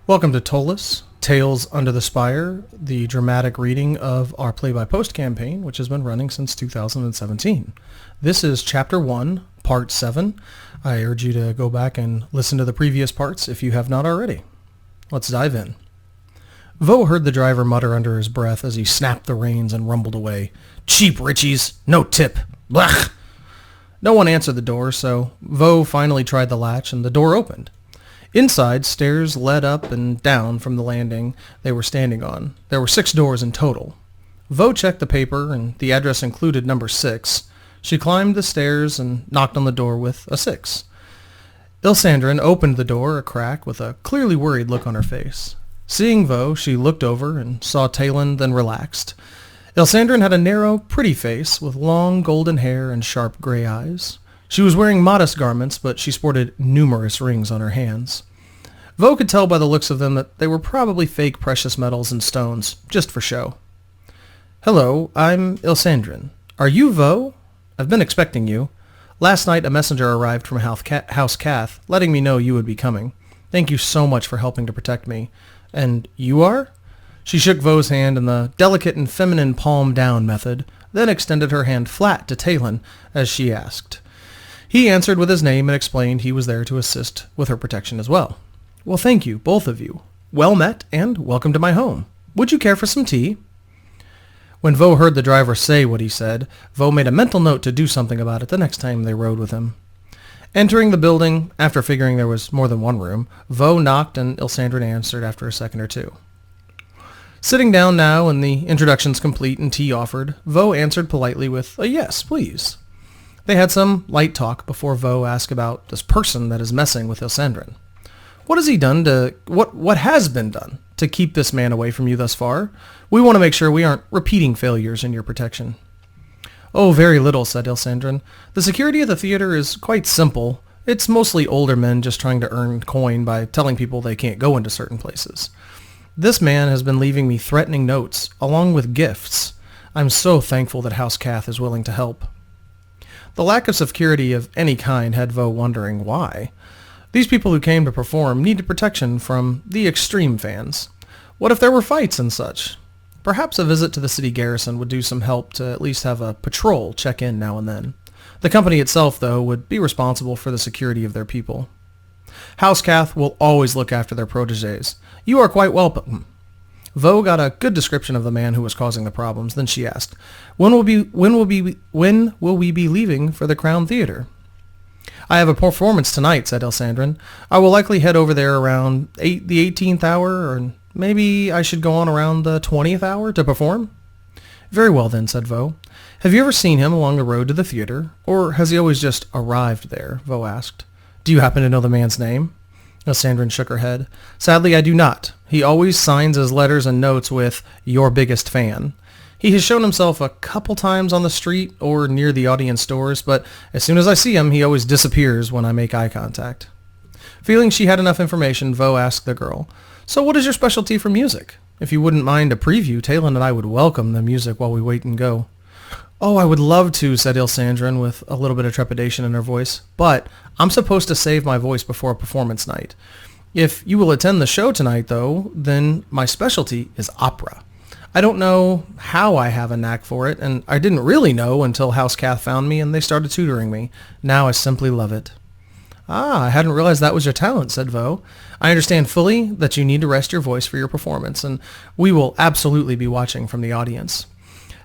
Welcome to Ptolus, Tales Under the Spire, the dramatic reading of our Play-by-Post campaign, which has been running since 2017. This is Chapter 1, Part 7. I urge you to go back and listen to the previous parts if you have not already. Let's dive in. Vo heard the driver mutter under his breath as he snapped the reins and rumbled away. "Cheap Richies, no tip. Blech!" No one answered the door, so Vo finally tried the latch and the door opened. Inside, stairs led up and down from the landing they were standing on. There were 6 doors in total. Vo checked the paper, and the address included number 6. She climbed the stairs and knocked on the door with a 6. Ilsandrin opened the door a crack with a clearly worried look on her face. Seeing Vo, she looked over and saw Talon, then relaxed. Ilsandrin had a narrow, pretty face with long golden hair and sharp gray eyes. She was wearing modest garments, but she sported numerous rings on her hands. Vo could tell by the looks of them that they were probably fake precious metals and stones, just for show. "Hello, I'm Ilsandrin. Are you Vo? I've been expecting you. Last night a messenger arrived from House Cath, letting me know you would be coming. Thank you so much for helping to protect me. And you are?" She shook Vo's hand in the delicate and feminine palm-down method, then extended her hand flat to Talon as she asked. He answered with his name and explained he was there to assist with her protection as well. "Well, thank you, both of you. Well met, and welcome to my home. Would you care for some tea?" When Vo heard the driver say what he said, Vo made a mental note to do something about it the next time they rode with him. Entering the building, after figuring there was more than one room, Vo knocked and Ilsandrin answered after a second or two. Sitting down now and the introductions complete and tea offered, Vo answered politely with a "yes, please." They had some light talk before Vo asked about this person that is messing with Ilsandrin. What has been done to keep this man away from you thus far? We want to make sure we aren't repeating failures in your protection. "Oh, very little," said Ilsandrin. "The security of the theater is quite simple. It's mostly older men just trying to earn coin by telling people they can't go into certain places. This man has been leaving me threatening notes, along with gifts. I'm so thankful that House Cath is willing to help." The lack of security of any kind had Vo wondering why. These people who came to perform needed protection from the extreme fans. What if there were fights and such? Perhaps a visit to the city garrison would do some help to at least have a patrol check in now and then. The company itself, though, would be responsible for the security of their people. House Cath will always look after their protégés. You are quite welcome. Vo got a good description of the man who was causing the problems. Then she asked, when will we be leaving for the Crown Theater?" "I have a performance tonight," said Ilsandrin. "I will likely head over there around the 18th hour, or maybe I should go on around the 20th hour to perform." "Very well then," said Vo. "Have you ever seen him along the road to the theater, or has he always just arrived there?" Vo asked. "Do you happen to know the man's name?" Ilsandrin shook her head. "Sadly, I do not. He always signs his letters and notes with, 'Your biggest fan.' He has shown himself a couple times on the street or near the audience doors, but as soon as I see him, he always disappears when I make eye contact." Feeling she had enough information, Vo asked the girl, "So what is your specialty for music? If you wouldn't mind a preview, Talon and I would welcome the music while we wait and go." "Oh, I would love to," said Ilsandrin with a little bit of trepidation in her voice, "but I'm supposed to save my voice before a performance night. If you will attend the show tonight, though, then my specialty is opera. I don't know how I have a knack for it, and I didn't really know until House Cath found me and they started tutoring me. Now I simply love it." "Ah, I hadn't realized that was your talent," said Vo. "I understand fully that you need to rest your voice for your performance, and we will absolutely be watching from the audience.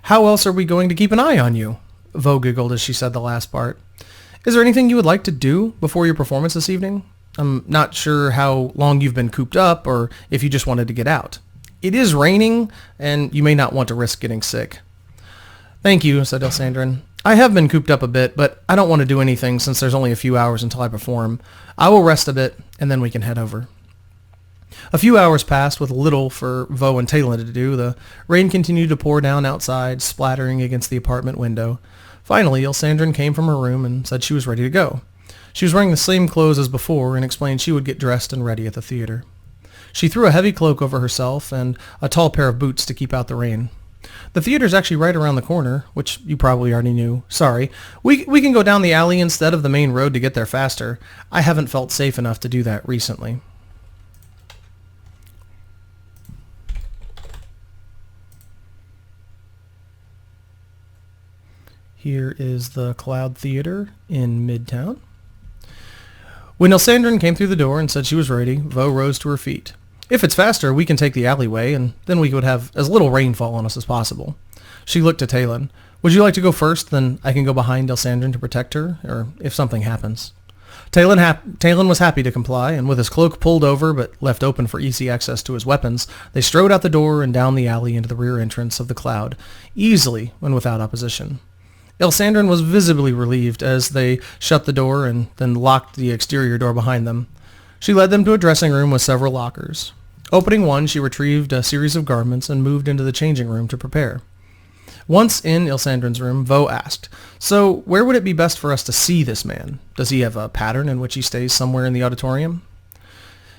How else are we going to keep an eye on you?" Vo giggled as she said the last part. "Is there anything you would like to do before your performance this evening? I'm not sure how long you've been cooped up, or if you just wanted to get out. It is raining, and you may not want to risk getting sick." "Thank you," said Ilsandrin. "I have been cooped up a bit, but I don't want to do anything since there's only a few hours until I perform. I will rest a bit, and then we can head over." A few hours passed with little for Vo and Talon to do. The rain continued to pour down outside, splattering against the apartment window. Finally, Ilsandrin came from her room and said she was ready to go. She was wearing the same clothes as before and explained she would get dressed and ready at the theater. She threw a heavy cloak over herself and a tall pair of boots to keep out the rain. "The theater's actually right around the corner, which you probably already knew. Sorry. We can go down the alley instead of the main road to get there faster. I haven't felt safe enough to do that recently." Here is the Cloud Theater in Midtown. When Ilsandrin came through the door and said she was ready, Vo rose to her feet. If it's faster, we can take the alleyway, and then we would have as little rainfall on us as possible. She looked at Talon. Would you like to go first, then I can go behind Ilsandrin to protect her, or if something happens? Talon was happy to comply, and with his cloak pulled over but left open for easy access to his weapons, they strode out the door and down the alley into the rear entrance of the Cloud, easily and without opposition. Ilsandrin was visibly relieved as they shut the door and then locked the exterior door behind them. She led them to a dressing room with several lockers. Opening one, she retrieved a series of garments and moved into the changing room to prepare. Once in Ilsandrin's room, Vo asked, "So, where would it be best for us to see this man? Does he have a pattern in which he stays somewhere in the auditorium?"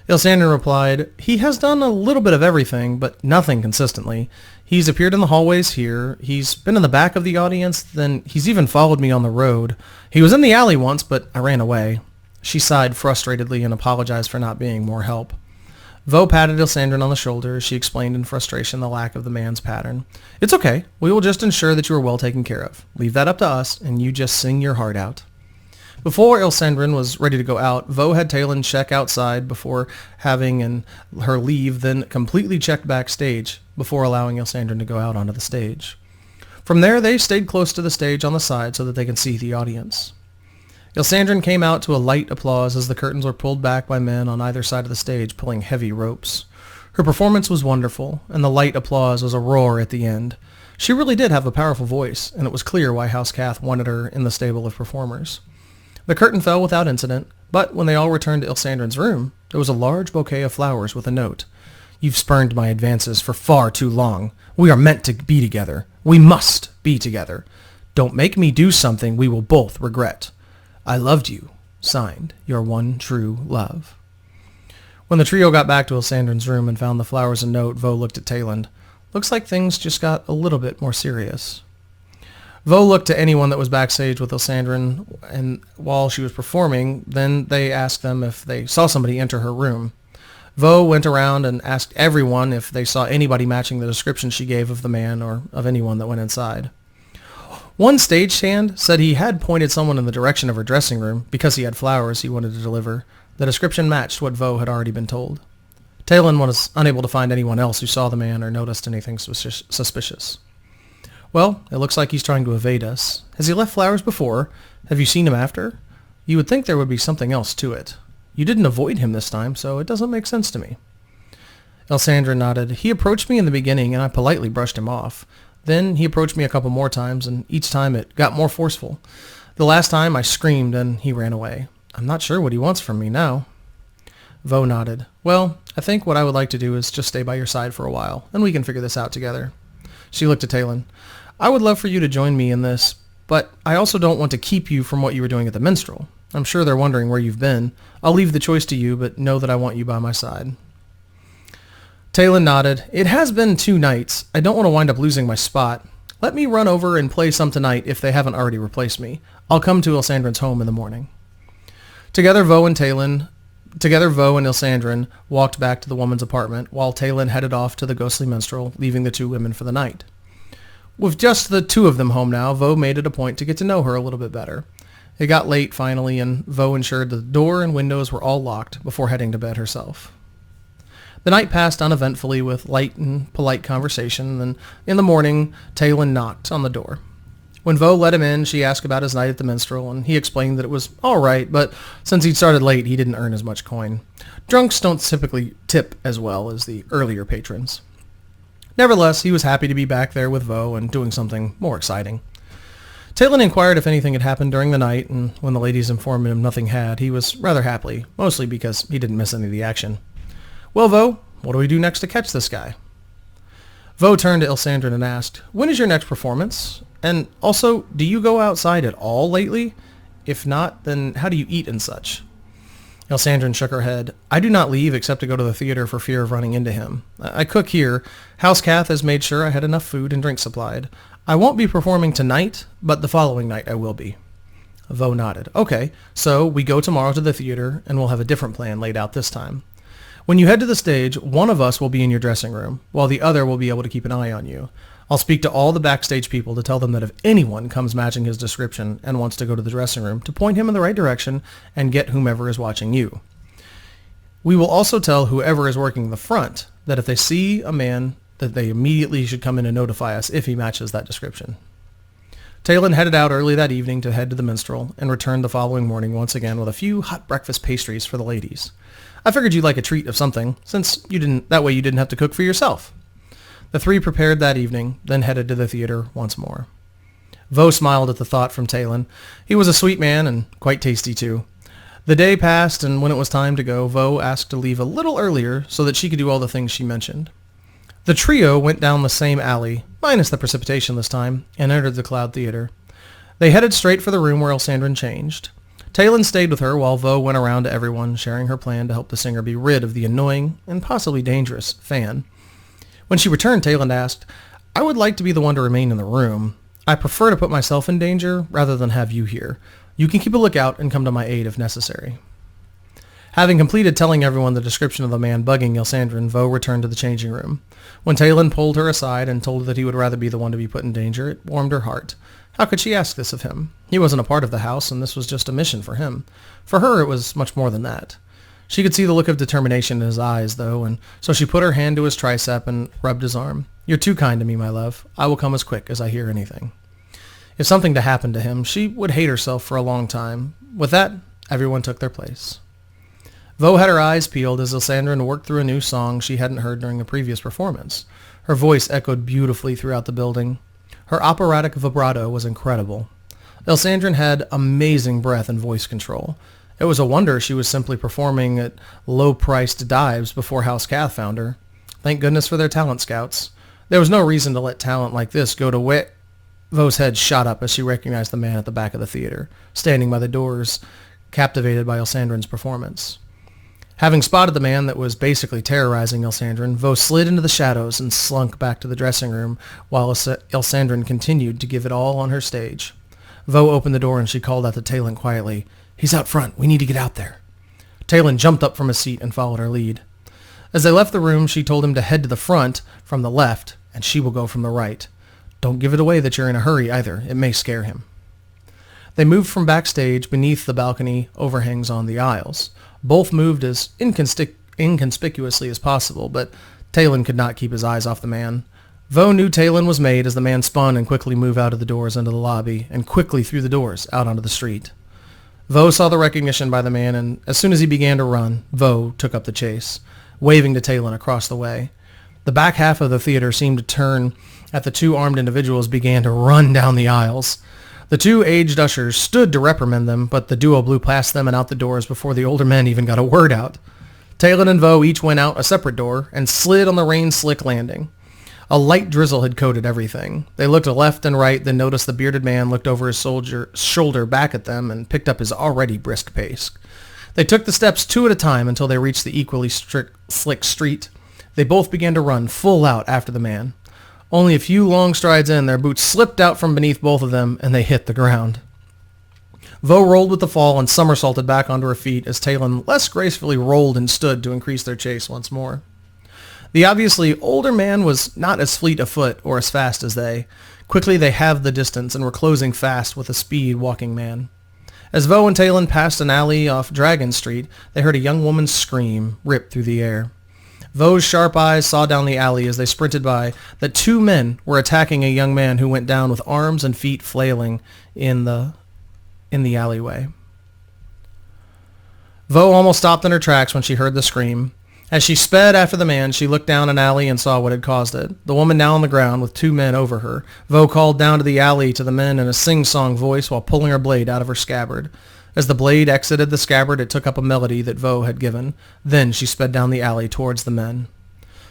Ilsandrin replied, "He has done a little bit of everything, but nothing consistently. He's appeared in the hallways here, he's been in the back of the audience, then he's even followed me on the road. He was in the alley once, but I ran away." She sighed frustratedly and apologized for not being more help. Vo patted Ilsandrin on the shoulder as she explained in frustration the lack of the man's pattern. "It's okay. We will just ensure that you are well taken care of. Leave that up to us, and you just sing your heart out." Before Ilsandrin was ready to go out, Vo had Talon check outside before having her leave, then completely checked backstage before allowing Ilsandrin to go out onto the stage. From there, they stayed close to the stage on the side so that they could see the audience. Ilsandrin came out to a light applause as the curtains were pulled back by men on either side of the stage pulling heavy ropes. Her performance was wonderful, and the light applause was a roar at the end. She really did have a powerful voice, and it was clear why House Cath wanted her in the stable of performers. The curtain fell without incident, but when they all returned to Ilsandrin's room, there was a large bouquet of flowers with a note. "You've spurned my advances for far too long. We are meant to be together. We must be together. Don't make me do something we will both regret. I loved you. Signed, your one true love." When the trio got back to Ilsandrin's room and found the flowers and note, Vo looked at Talon. "Looks like things just got a little bit more serious." Vo looked to anyone that was backstage with Ilsandrin, and while she was performing, then they asked them if they saw somebody enter her room. Vo went around and asked everyone if they saw anybody matching the description she gave of the man or of anyone that went inside. One stagehand said he had pointed someone in the direction of her dressing room because he had flowers he wanted to deliver. The description matched what Vo had already been told. Talon was unable to find anyone else who saw the man or noticed anything suspicious. "Well, it looks like he's trying to evade us. Has he left flowers before? Have you seen him after? You would think there would be something else to it. You didn't avoid him this time, so it doesn't make sense to me." Ilsandrin nodded. "He approached me in the beginning, and I politely brushed him off. Then he approached me a couple more times, and each time it got more forceful. The last time I screamed, and he ran away. I'm not sure what he wants from me now." Vo nodded. "Well, I think what I would like to do is just stay by your side for a while, and we can figure this out together." She looked at Talon. "I would love for you to join me in this, but I also don't want to keep you from what you were doing at the Minstrel. I'm sure they're wondering where you've been. I'll leave the choice to you, but know that I want you by my side." Talon nodded. "It has been 2 nights. I don't want to wind up losing my spot. Let me run over and play some tonight if they haven't already replaced me. I'll come to Ilsandrin's home in the morning." Together, Vo and Ilsandrin walked back to the woman's apartment, while Talon headed off to the ghostly minstrel, leaving the 2 women for the night. With just the 2 of them home now, Vo made it a point to get to know her a little bit better. It got late finally, and Vo ensured the door and windows were all locked before heading to bed herself. The night passed uneventfully with light and polite conversation, and in the morning, Talon knocked on the door. When Vo let him in, she asked about his night at the Minstrel, and he explained that it was all right, but since he'd started late, he didn't earn as much coin. Drunks don't typically tip as well as the earlier patrons. Nevertheless, he was happy to be back there with Vo and doing something more exciting. Talon inquired if anything had happened during the night, and when the ladies informed him nothing had, he was rather happy, mostly because he didn't miss any of the action. "Well, Vo, what do we do next to catch this guy?" Vo turned to Ilsandrin and asked, "When is your next performance? And also, do you go outside at all lately? If not, then how do you eat and such?" Ilsandrin shook her head. "I do not leave except to go to the theater for fear of running into him. I cook here. House Cath has made sure I had enough food and drink supplied. I won't be performing tonight, but the following night I will be." Vo nodded. "Okay, so we go tomorrow to the theater, and we'll have a different plan laid out this time. When you head to the stage, one of us will be in your dressing room, while the other will be able to keep an eye on you. I'll speak to all the backstage people to tell them that if anyone comes matching his description and wants to go to the dressing room, to point him in the right direction and get whomever is watching you. We will also tell whoever is working the front that if they see a man, that they immediately should come in and notify us if he matches that description. Talon headed out early that evening to head to the minstrel and returned the following morning once again with a few hot breakfast pastries for the ladies. I figured you'd like a treat of something, since that way you didn't have to cook for yourself. The three prepared that evening, then headed to the theater once more. Vo smiled at the thought from Talon. He was a sweet man and quite tasty too. The day passed, and when it was time to go, Vo asked to leave a little earlier so that she could do all the things she mentioned. The trio went down the same alley, minus the precipitation this time, and entered the Cloud Theater. They headed straight for the room where Elsandrin changed. Talon stayed with her while Vo went around to everyone, sharing her plan to help the singer be rid of the annoying and possibly dangerous fan. When she returned, Talon asked, "I would like to be the one to remain in the room. I prefer to put myself in danger rather than have you here. You can keep a lookout and come to my aid if necessary." Having completed telling everyone the description of the man bugging Elsandrin, Vo returned to the changing room. When Talon pulled her aside and told her that he would rather be the one to be put in danger, it warmed her heart. How could she ask this of him? He wasn't a part of the house, and this was just a mission for him. For her, it was much more than that. She could see the look of determination in his eyes, though, and so she put her hand to his tricep and rubbed his arm. "You're too kind to me, my love. I will come as quick as I hear anything." If something to happen to him, she would hate herself for a long time. With that, everyone took their place. Vo had her eyes peeled as Elsandrin worked through a new song she hadn't heard during a previous performance. Her voice echoed beautifully throughout the building. Her operatic vibrato was incredible. Elsandrin had amazing breath and voice control. It was a wonder she was simply performing at low-priced dives before House Cath found her. Thank goodness for their talent scouts. There was no reason to let talent like this go to waste. Vo's head shot up as she recognized the man at the back of the theater, standing by the doors, captivated by Elsandrin's performance. Having spotted the man that was basically terrorizing Elsandrin, Vo slid into the shadows and slunk back to the dressing room while Elsandrin continued to give it all on her stage. Vo opened the door and she called out to Talon quietly, "He's out front. We need to get out there." Talon jumped up from his seat and followed her lead. As they left the room, she told him to head to the front from the left, and she will go from the right. Don't give it away that you're in a hurry either. It may scare him. They moved from backstage beneath the balcony overhangs on the aisles. Both moved as inconspicuously as possible, but Talon could not keep his eyes off the man. Vo knew Talon was made as the man spun and quickly moved out of the doors into the lobby and quickly through the doors out onto the street. Vo saw the recognition by the man, and as soon as he began to run, Vo took up the chase, waving to Talon across the way. The back half of the theater seemed to turn as the two armed individuals began to run down the aisles. The two aged ushers stood to reprimand them, but the duo blew past them and out the doors before the older men even got a word out. Talon and Vo each went out a separate door and slid on the rain-slick landing. A light drizzle had coated everything. They looked left and right, then noticed the bearded man looked over his shoulder back at them and picked up his already brisk pace. They took the steps two at a time until they reached the equally slick street. They both began to run full out after the man. Only a few long strides in, their boots slipped out from beneath both of them, and they hit the ground. Vo rolled with the fall and somersaulted back onto her feet as Talon less gracefully rolled and stood to increase their chase once more. The obviously older man was not as fleet of foot or as fast as they. Quickly they halved the distance and were closing fast with a speed walking man. As Vo and Talon passed an alley off Dragon Street, they heard a young woman's scream rip through the air. Vo's sharp eyes saw down the alley as they sprinted by that two men were attacking a young man who went down with arms and feet flailing in the alleyway. Vo almost stopped in her tracks when she heard the scream. As she sped after the man, she looked down an alley and saw what had caused it. The woman now on the ground with two men over her. Vo called down to the alley to the men in a sing-song voice while pulling her blade out of her scabbard. As the blade exited the scabbard, it took up a melody that Vo had given. Then she sped down the alley towards the men.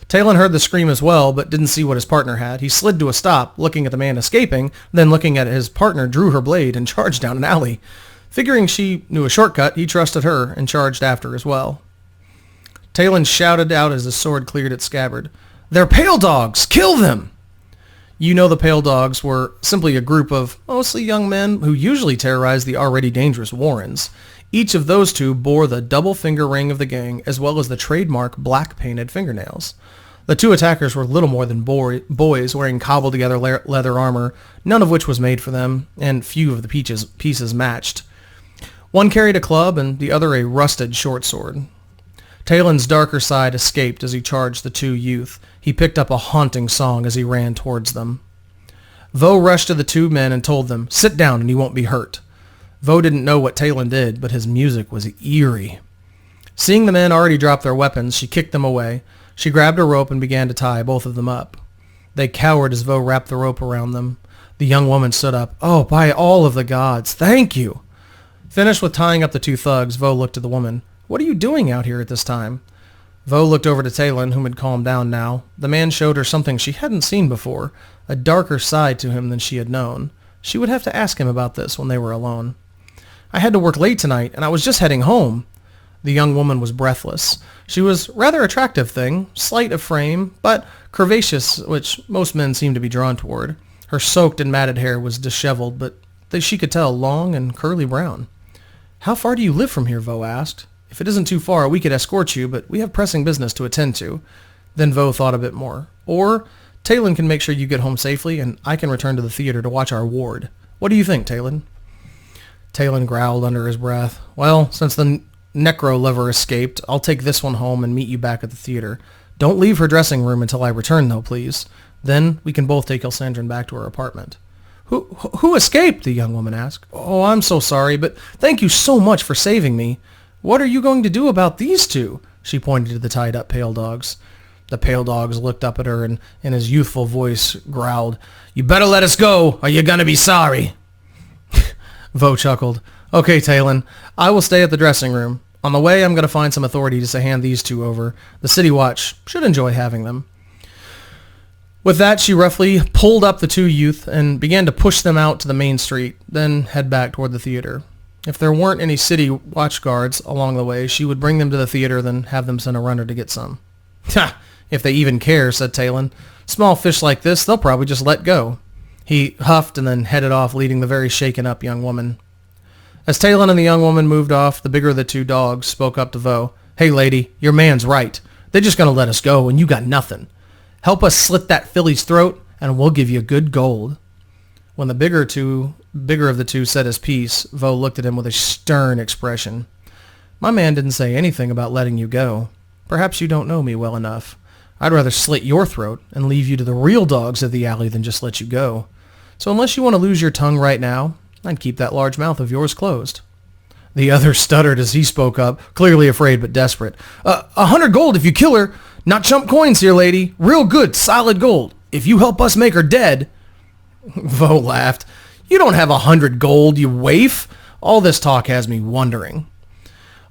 Talon heard the scream as well, but didn't see what his partner had. He slid to a stop, looking at the man escaping, then looking at his partner, drew her blade and charged down an alley. Figuring she knew a shortcut, he trusted her and charged after as well. Talon shouted out as his sword cleared its scabbard, "They're Pale Dogs! Kill them!" You know the Pale Dogs were simply a group of mostly young men who usually terrorized the already dangerous Warrens. Each of those two bore the double finger ring of the gang as well as the trademark black painted fingernails. The two attackers were little more than boys wearing cobbled-together leather armor, none of which was made for them, and few of the pieces matched. One carried a club and the other a rusted short sword. Talon's darker side escaped as he charged the two youth. He picked up a haunting song as he ran towards them. Vo rushed to the two men and told them, "Sit down and you won't be hurt." Vo didn't know what Talon did, but his music was eerie. Seeing the men already drop their weapons, she kicked them away. She grabbed a rope and began to tie both of them up. They cowered as Vo wrapped the rope around them. The young woman stood up. "Oh, by all of the gods, thank you." Finished with tying up the two thugs, Vo looked at the woman. "What are you doing out here at this time?" Vo looked over to Talon, whom had calmed down now. The man showed her something she hadn't seen before, a darker side to him than she had known. She would have to ask him about this when they were alone. "I had to work late tonight, and I was just heading home." The young woman was breathless. She was rather attractive thing, slight of frame, but curvaceous, which most men seem to be drawn toward. Her soaked and matted hair was disheveled, but she could tell long and curly brown. "How far do you live from here?" Vo asked. "If it isn't too far, we could escort you, but we have pressing business to attend to." Then Vo thought a bit more. "Or Talon can make sure you get home safely, and I can return to the theater to watch our ward. What do you think, Talon?" Talon growled under his breath. "Well, since the necro lover escaped, I'll take this one home and meet you back at the theater. Don't leave her dressing room until I return, though, please. Then we can both take Ilsandrin back to her apartment." Who escaped?" the young woman asked. "Oh, I'm so sorry, but thank you so much for saving me. What are you going to do about these two?" She pointed to the tied-up pale dogs. The pale dogs looked up at her and, in his youthful voice, growled, "You better let us go, or you're gonna be sorry." Vo chuckled. "Okay, Talon, I will stay at the dressing room. On the way, I'm going to find some authorities to hand these two over. The City Watch should enjoy having them." With that, she roughly pulled up the two youth and began to push them out to the main street, then head back toward the theater. If there weren't any City Watch guards along the way, she would bring them to the theater, then have them send a runner to get some. "Ha! If they even care," said Talon. "Small fish like this, they'll probably just let go." He huffed and then headed off, leading the very shaken-up young woman. As Talon and the young woman moved off, the bigger of the two dogs spoke up to Vo. "Hey, lady, your man's right. They're just going to let us go, and you got nothing. Help us slit that filly's throat, and we'll give you good gold." When the bigger of the two said his piece, Vo looked at him with a stern expression. "My man didn't say anything about letting you go. Perhaps you don't know me well enough. I'd rather slit your throat and leave you to the real dogs of the alley than just let you go. So unless you want to lose your tongue right now, I'd keep that large mouth of yours closed." The other stuttered as he spoke up, clearly afraid but desperate. 100 gold if you kill her. Not chump coins here, lady. Real good, solid gold. If you help us make her dead." Vo laughed. "You don't have 100 gold, you waif. All this talk has me wondering."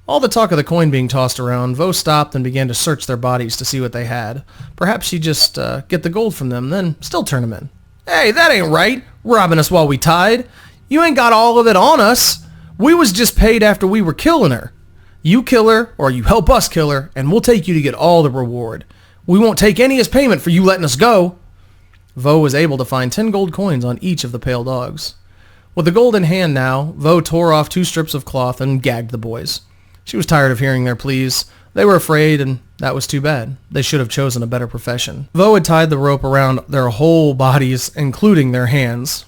All the talk of the coin being tossed around, Vo stopped and began to search their bodies to see what they had. Perhaps she'd just get the gold from them, then still turn them in. "Hey, that ain't right. Robbing us while we tied. You ain't got all of it on us. We was just paid after we were killing her. You kill her, or you help us kill her, and we'll take you to get all the reward. We won't take any as payment for you letting us go." Vo was able to find 10 gold coins on each of the pale dogs. With the gold in hand now, Vo tore off 2 strips of cloth and gagged the boys. She was tired of hearing their pleas. They were afraid, and that was too bad. They should have chosen a better profession. Vo had tied the rope around their whole bodies, including their hands.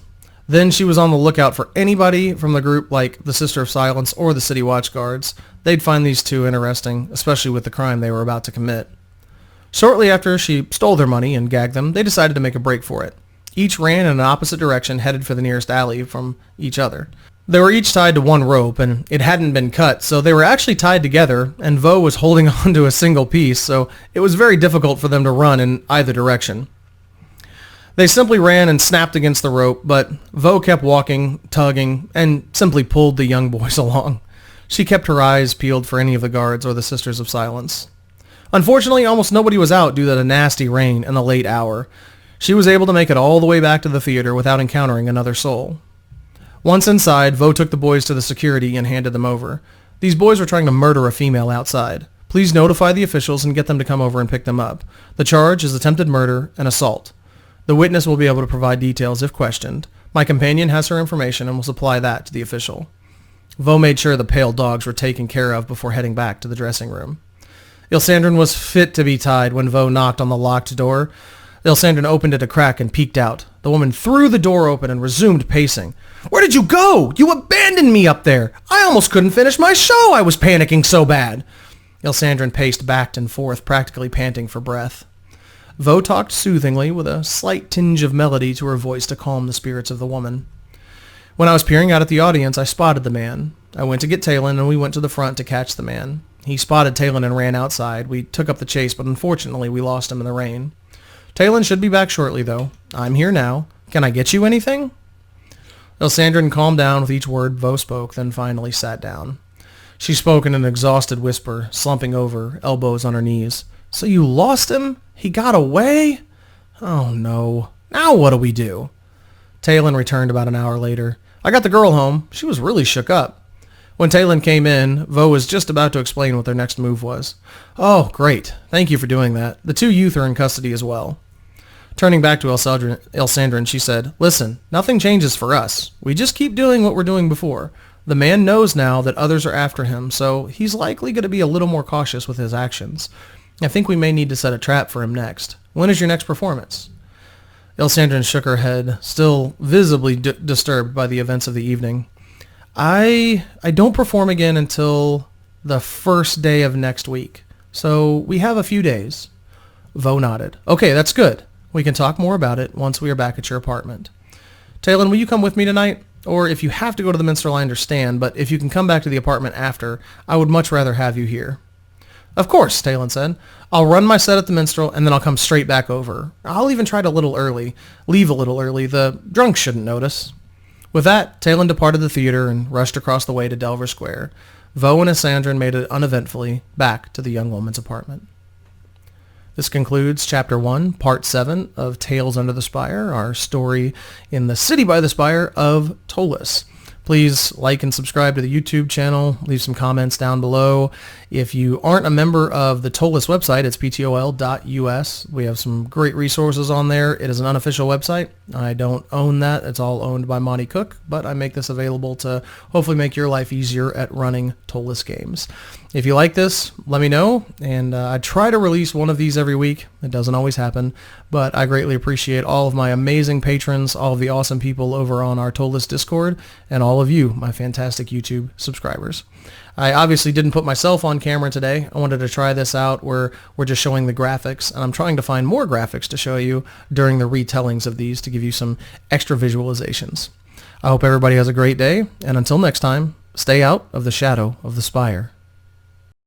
Then she was on the lookout for anybody from the group like the Sister of Silence or the City Watch Guards. They'd find these two interesting, especially with the crime they were about to commit. Shortly after she stole their money and gagged them, they decided to make a break for it. Each ran in an opposite direction, headed for the nearest alley from each other. They were each tied to one rope, and it hadn't been cut, so they were actually tied together, and Vo was holding on to a single piece, so it was very difficult for them to run in either direction. They simply ran and snapped against the rope, but Vo kept walking, tugging, and simply pulled the young boys along. She kept her eyes peeled for any of the guards or the Sisters of Silence. Unfortunately, almost nobody was out due to the nasty rain and the late hour. She was able to make it all the way back to the theater without encountering another soul. Once inside, Vo took the boys to the security and handed them over. These boys were trying to murder a female outside. Please notify the officials and get them to come over and pick them up. The charge is attempted murder and assault. The witness will be able to provide details if questioned. My companion has her information and will supply that to the official. Vo made sure the pale dogs were taken care of before heading back to the dressing room. Ilsandrin was fit to be tied when Vo knocked on the locked door. Ilsandrin opened it a crack and peeked out. The woman threw the door open and resumed pacing. "Where did you go? You abandoned me up there. I almost couldn't finish my show. I was panicking so bad." Ilsandrin paced back and forth, practically panting for breath. Vo talked soothingly, with a slight tinge of melody to her voice to calm the spirits of the woman. "When I was peering out at the audience, I spotted the man. I went to get Talon, and we went to the front to catch the man. He spotted Talon and ran outside. We took up the chase, but unfortunately we lost him in the rain. Talon should be back shortly, though. I'm here now. Can I get you anything?" Ilsandrin calmed down with each word Vo spoke, then finally sat down. She spoke in an exhausted whisper, slumping over, elbows on her knees. "So you lost him? He got away? Oh no. Now what do we do?" Talon returned about an hour later. "I got the girl home. She was really shook up." When Talon came in, Vo was just about to explain what their next move was. "Oh, great. Thank you for doing that. The 2 youth are in custody as well." Turning back to Ilsandrin, she said, "Listen, nothing changes for us. We just keep doing what we're doing before. The man knows now that others are after him, so he's likely going to be a little more cautious with his actions. I think we may need to set a trap for him next. When is your next performance?" Ilsandrin shook her head, still visibly disturbed by the events of the evening. I don't perform again until the first day of next week, so we have a few days." Vo nodded. "Okay, that's good. We can talk more about it once we are back at your apartment. Talon, will you come with me tonight? Or if you have to go to the minstrel, I understand, but if you can come back to the apartment after, I would much rather have you here." "Of course," Talon said. "I'll run my set at the minstrel, and then I'll come straight back over. I'll even try to leave a little early. The drunks shouldn't notice." With that, Talon departed the theater and rushed across the way to Delver Square. Vo and Ilsandrin made it uneventfully back to the young woman's apartment. This concludes Chapter 1, Part 7 of Tales Under the Spire, our story in the city by the Spire of Ptolus. Please like and subscribe to the YouTube channel. Leave some comments down below. If you aren't a member of the Ptolus website, it's ptol.us. We have some great resources on there. It is an unofficial website. I don't own that. It's all owned by Monte Cook, but I make this available to hopefully make your life easier at running Ptolus games. If you like this, let me know, and I try to release one of these every week. It doesn't always happen, but I greatly appreciate all of my amazing patrons, all of the awesome people over on our Ptolus Discord, and all of you, my fantastic YouTube subscribers. I obviously didn't put myself on camera today. I wanted to try this out where we're just showing the graphics, and I'm trying to find more graphics to show you during the retellings of these to give you some extra visualizations. I hope everybody has a great day, and until next time, stay out of the shadow of the spire.